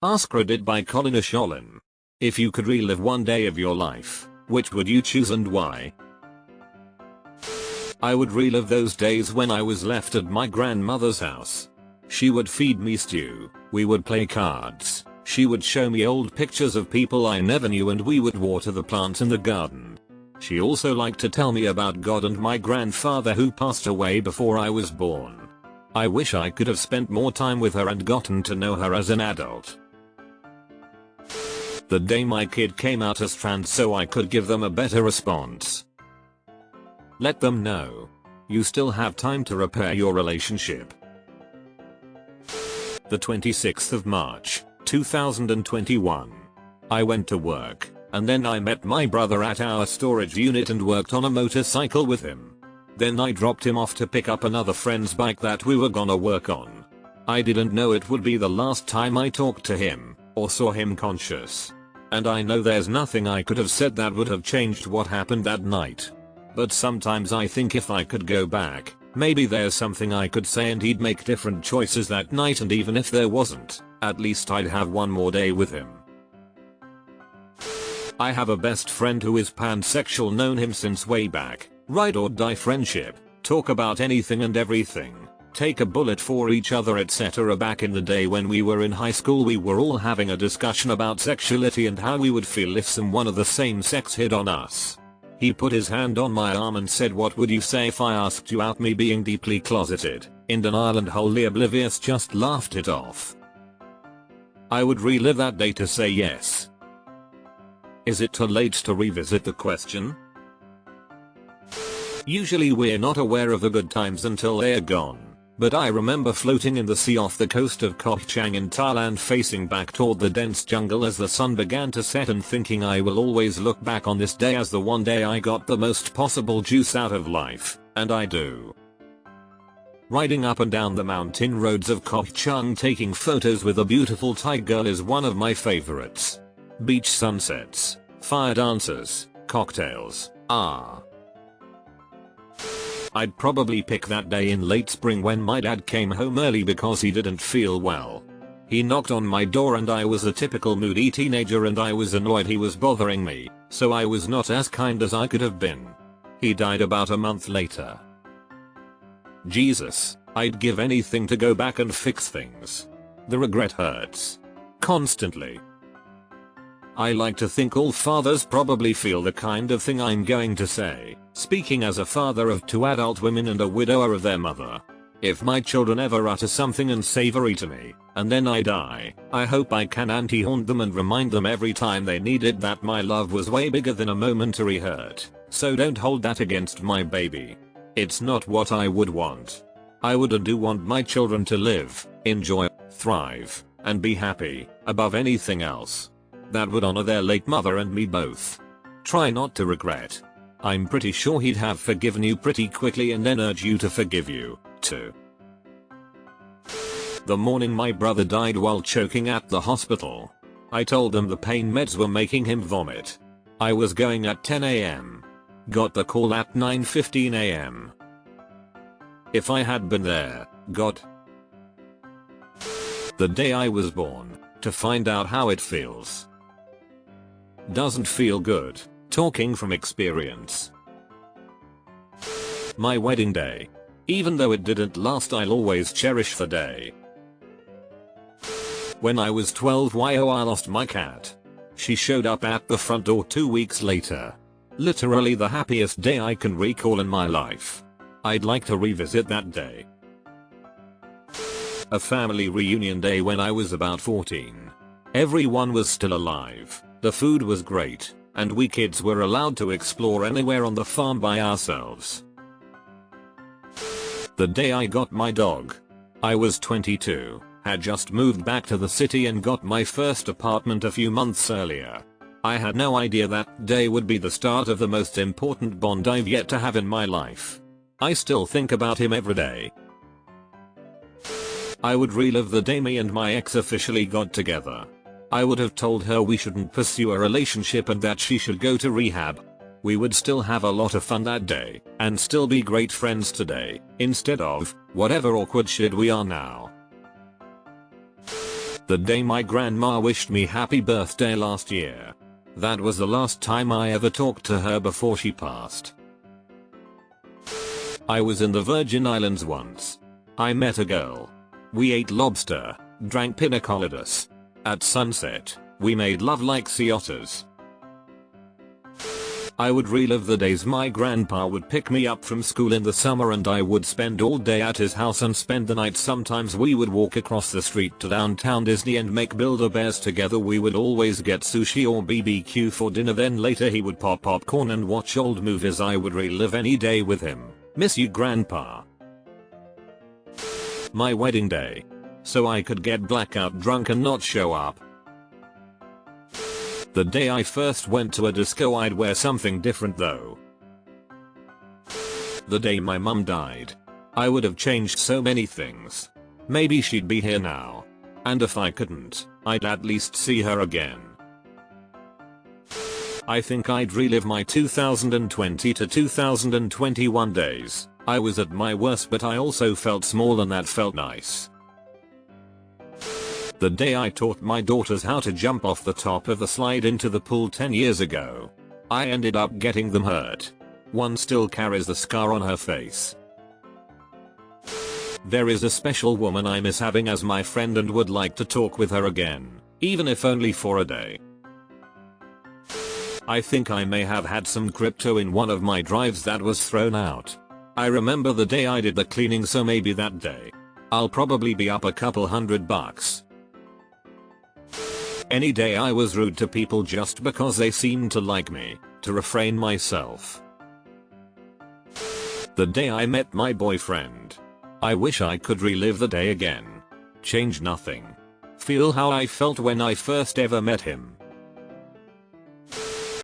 AskReddit by Colin Asholin. If you could relive one day of your life, which would you choose and why? I would relive those days when I was left at my grandmother's house. She would feed me stew, we would play cards, she would show me old pictures of people I never knew, and we would water the plants in the garden. She also liked to tell me about God and my grandfather who passed away before I was born. I wish I could have spent more time with her and gotten to know her as an adult. The day my kid came out as trans so I could give them a better response. Let them know. You still have time to repair your relationship. The 26th of March, 2021. I went to work, and then I met my brother at our storage unit and worked on a motorcycle with him. Then I dropped him off to pick up another friend's bike that we were gonna work on. I didn't know it would be the last time I talked to him, or saw him conscious. And I know there's nothing I could have said that would have changed what happened that night. But sometimes I think if I could go back, maybe there's something I could say and he'd make different choices that night, and even if there wasn't, at least I'd have one more day with him. I have a best friend who is pansexual, known him since way back, ride or die friendship, talk about anything and everything, take a bullet for each other etc. Back in the day when we were in high school, we were all having a discussion about sexuality and how we would feel if someone of the same sex hit on us. He put his hand on my arm and said, "What would you say if I asked you out?" Me being deeply closeted, in denial and wholly oblivious, just laughed it off. I would relive that day to say yes. Is it too late to revisit the question? Usually we're not aware of the good times until they're gone. But I remember floating in the sea off the coast of Koh Chang in Thailand, facing back toward the dense jungle as the sun began to set, and thinking I will always look back on this day as the one day I got the most possible juice out of life, and I do. Riding up and down the mountain roads of Koh Chang taking photos with a beautiful Thai girl is one of my favorites. Beach sunsets, fire dances, cocktails, I'd probably pick that day in late spring when my dad came home early because he didn't feel well. He knocked on my door and I was a typical moody teenager and I was annoyed he was bothering me, so I was not as kind as I could have been. He died about a month later. Jesus, I'd give anything to go back and fix things. The regret hurts. Constantly. I like to think all fathers probably feel the kind of thing I'm going to say, speaking as a father of 2 adult women and a widower of their mother. If my children ever utter something unsavory to me, and then I die, I hope I can anti-haunt them and remind them every time they need it that my love was way bigger than a momentary hurt, so don't hold that against my baby. It's not what I would want. I would and do want my children to live, enjoy, thrive, and be happy, above anything else. That would honor their late mother and me both. Try not to regret. I'm pretty sure he'd have forgiven you pretty quickly and then urge you to forgive you, too. The morning my brother died while choking at the hospital. I told them the pain meds were making him vomit. I was going at 10 AM. Got the call at 9:15 AM. If I had been there, the day I was born, to find out how it feels. Doesn't feel good, talking from experience. My wedding day. Even though it didn't last, I'll always cherish the day. When I was 12, I lost my cat. She showed up at the front door 2 weeks later. Literally the happiest day I can recall in my life. I'd like to revisit that day. A family reunion day when I was about 14. Everyone was still alive, the food was great, and we kids were allowed to explore anywhere on the farm by ourselves. The day I got my dog. I was 22, had just moved back to the city and got my first apartment a few months earlier. I had no idea that day would be the start of the most important bond I've yet to have in my life. I still think about him every day. I would relive the day me and my ex officially got together. I would have told her we shouldn't pursue a relationship and that she should go to rehab. We would still have a lot of fun that day, and still be great friends today, instead of whatever awkward shit we are now. The day my grandma wished me happy birthday last year. That was the last time I ever talked to her before she passed. I was in the Virgin Islands once. I met a girl. We ate lobster, drank pina coladas. At sunset, we made love like sea otters. I would relive the days my grandpa would pick me up from school in the summer and I would spend all day at his house and spend the night. Sometimes we would walk across the street to downtown Disney and make Build-A-Bears together. We would always get sushi or BBQ for dinner, then later he would pop popcorn and watch old movies. I would relive any day with him. Miss you, Grandpa. My wedding day. So I could get blackout drunk and not show up. The day I first went to a disco. I'd wear something different though. The day my mum died. I would have changed so many things. Maybe she'd be here now. And if I couldn't, I'd at least see her again. I think I'd relive my 2020 to 2021 days. I was at my worst, but I also felt small and that felt nice. The day I taught my daughters how to jump off the top of the slide into the pool 10 years ago. I ended up getting them hurt. One still carries the scar on her face. There is a special woman I miss having as my friend and would like to talk with her again, even if only for a day. I think I may have had some crypto in one of my drives that was thrown out. I remember the day I did the cleaning, so maybe that day. I'll probably be up a couple $100. Any day I was rude to people just because they seemed to like me, to refrain myself. The day I met my boyfriend. I wish I could relive the day again. Change nothing. Feel how I felt when I first ever met him.